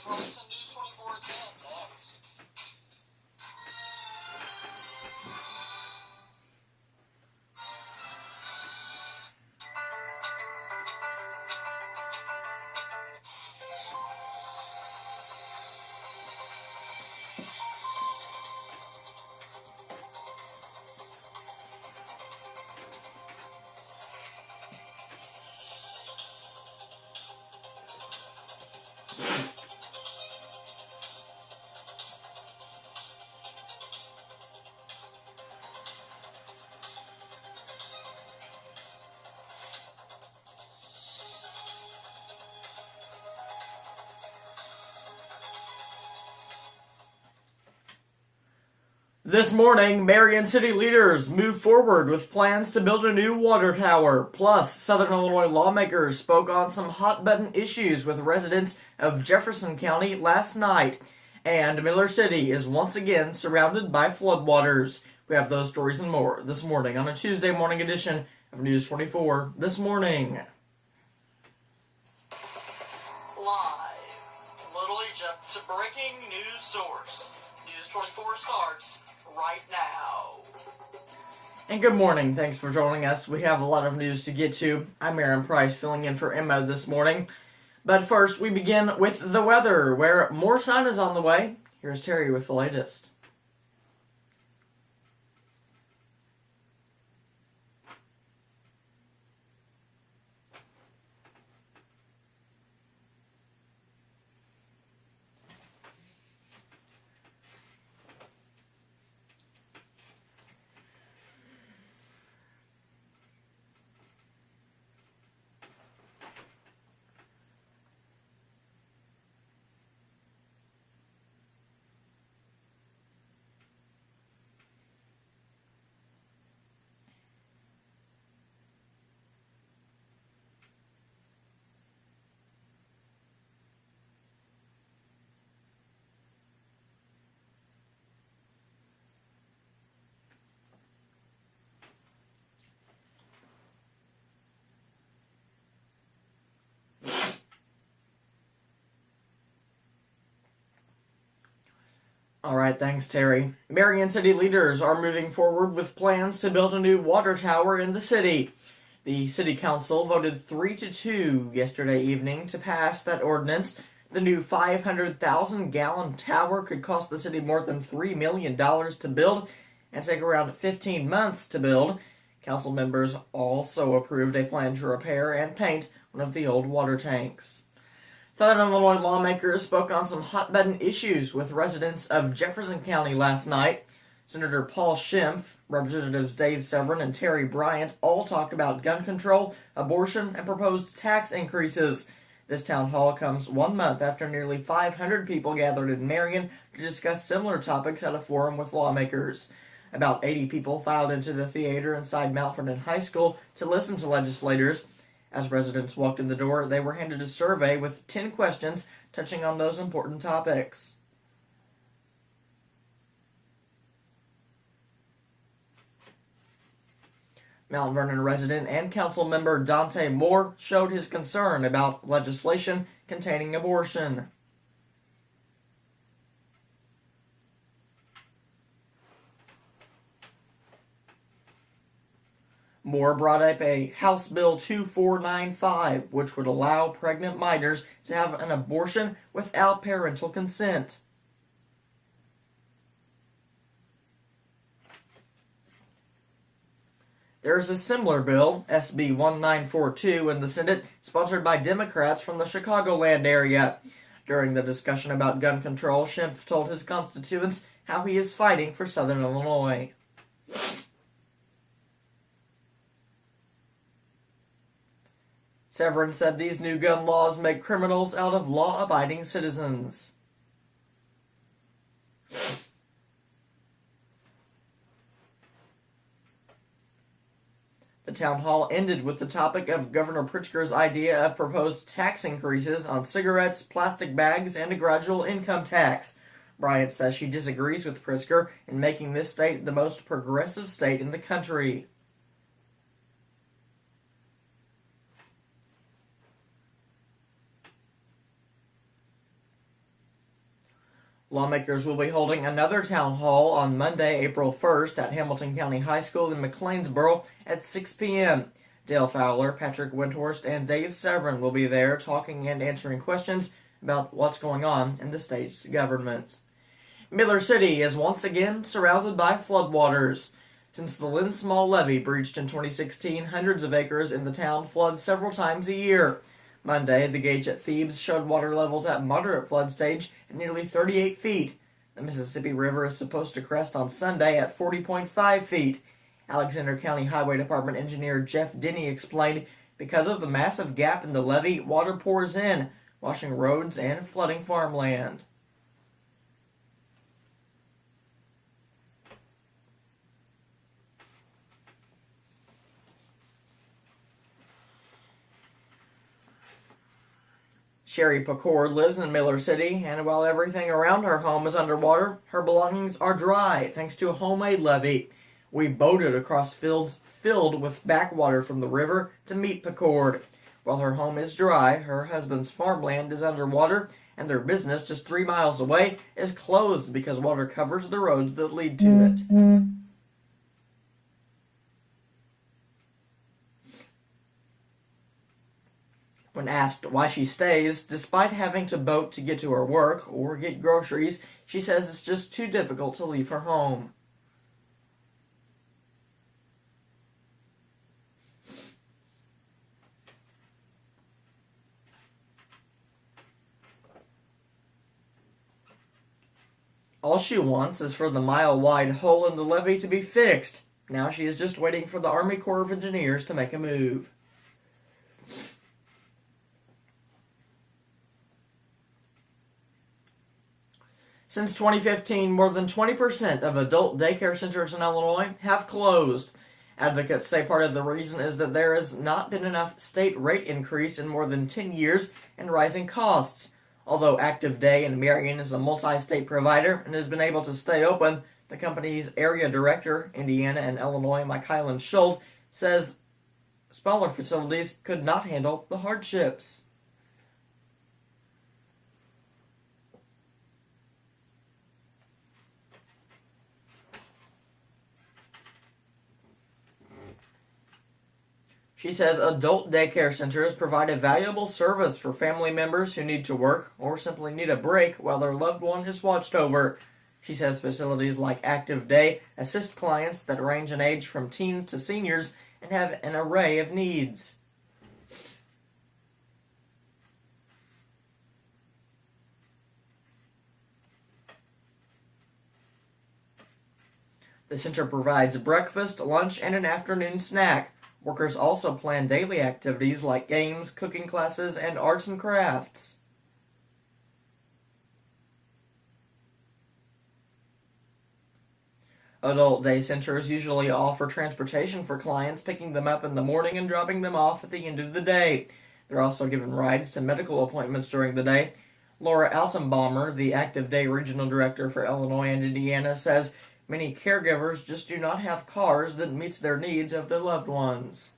Some News 24 at 10 next. This morning, Marion city leaders moved forward with plans to build a new water tower. Plus, Southern Illinois lawmakers spoke on some hot-button issues with residents of Jefferson County last night. And Miller City is once again surrounded by floodwaters. We have those stories and more this morning on a Tuesday morning edition of News 24 This Morning. Live, Little Egypt, breaking news source. News 24 starts right now. And good morning. Thanks for joining us. We have a lot of news to get to. I'm Aaron Price filling in for Emma this morning. But first, we begin with the weather, where more sun is on the way. Here's Terry with the latest. All right, thanks, Terry. Marion city leaders are moving forward with plans to build a new water tower in the city. The city council voted 3-2 yesterday evening to pass that ordinance. The new 500,000-gallon tower could cost the city more than $3 million to build and take around 15 months to build. Council members also approved a plan to repair and paint one of the old water tanks. Southern Illinois lawmakers spoke on some hot-button issues with residents of Jefferson County last night. Senator Paul Schimpf, Representatives Dave Severin, and Terry Bryant all talked about gun control, abortion, and proposed tax increases. This town hall comes 1 month after nearly 500 people gathered in Marion to discuss similar topics at a forum with lawmakers. About 80 people filed into the theater inside Mount Vernon High School to listen to legislators. As residents walked in the door, they were handed a survey with 10 questions touching on those important topics. Mount Vernon resident and council member Dante Moore showed his concern about legislation containing abortion. Moore brought up a House Bill 2495, which would allow pregnant minors to have an abortion without parental consent. There is a similar bill, SB 1942, in the Senate, sponsored by Democrats from the Chicagoland area. During the discussion about gun control, Schimpf told his constituents how he is fighting for Southern Illinois. Severin said these new gun laws make criminals out of law-abiding citizens. The town hall ended with the topic of Governor Pritzker's idea of proposed tax increases on cigarettes, plastic bags, and a gradual income tax. Bryant says she disagrees with Pritzker in making this state the most progressive state in the country. Lawmakers will be holding another town hall on Monday, April 1st at Hamilton County High School in McLeansboro at 6 p.m. Dale Fowler, Patrick Windhorst, and Dave Severin will be there talking and answering questions about what's going on in the state's government. Miller City is once again surrounded by floodwaters. Since the Lynn Small levee breached in 2016, hundreds of acres in the town flood several times a year. Monday, the gauge at Thebes showed water levels at moderate flood stage at nearly 38 feet. The Mississippi River is supposed to crest on Sunday at 40.5 feet. Alexander County Highway Department engineer Jeff Denny explained, because of the massive gap in the levee, water pours in, washing roads and flooding farmland. Sherry Pacord lives in Miller City, and while everything around her home is underwater, her belongings are dry thanks to a homemade levee. We boated across fields filled with backwater from the river to meet Pacord. While her home is dry, her husband's farmland is underwater, and their business just 3 miles away is closed because water covers the roads that lead to it. When asked why she stays, despite having to boat to get to her work or get groceries, she says it's just too difficult to leave her home. All she wants is for the mile-wide hole in the levee to be fixed. Now she is just waiting for the Army Corps of Engineers to make a move. Since 2015, more than 20% of adult daycare centers in Illinois have closed. Advocates say part of the reason is that there has not been enough state rate increase in more than 10 years and rising costs. Although Active Day in Marion is a multi-state provider and has been able to stay open, the company's area director, Indiana and Illinois, Michaelan Schultz, says smaller facilities could not handle the hardships. She says adult daycare centers provide a valuable service for family members who need to work or simply need a break while their loved one is watched over. She says facilities like Active Day assist clients that range in age from teens to seniors and have an array of needs. The center provides breakfast, lunch, and an afternoon snack. Workers also plan daily activities like games, cooking classes, and arts and crafts. Adult day centers usually offer transportation for clients, picking them up in the morning and dropping them off at the end of the day. They're also given rides to medical appointments during the day. Laura Alsenbaumer, the Active Day Regional Director for Illinois and Indiana, says many caregivers just do not have cars that meets their needs of their loved ones.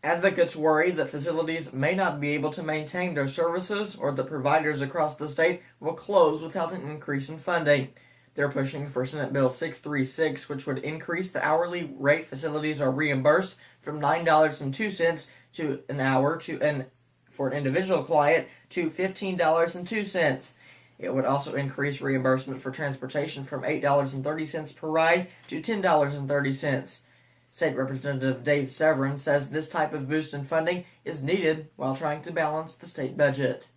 Advocates worry that facilities may not be able to maintain their services or that providers across the state will close without an increase in funding. They're pushing for Senate Bill 636, which would increase the hourly rate facilities are reimbursed from $9.02 to an hour for an individual client to $15.02. It would also increase reimbursement for transportation from $8.30 per ride to $10.30. State Representative Dave Severin says this type of boost in funding is needed while trying to balance the state budget.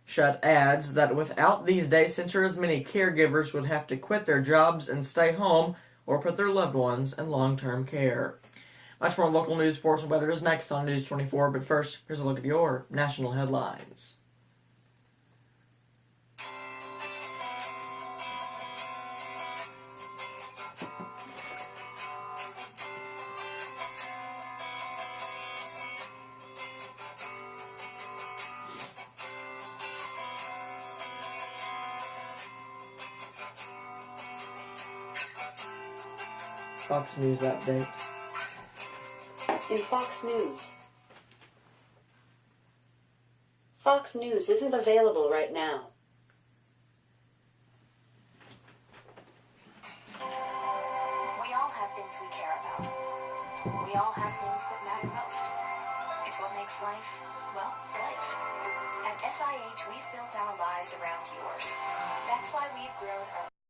Shutt adds that without these day centers, many caregivers would have to quit their jobs and stay home or put their loved ones in long-term care. Much more local news, sports, and weather is next on News 24, but first, here's a look at your national headlines. Fox News update. In Fox News. Fox News isn't available right now. We all have things we care about. We all have things that matter most. It's what makes life, well, life. At SIH, we've built our lives around yours. That's why we've grown our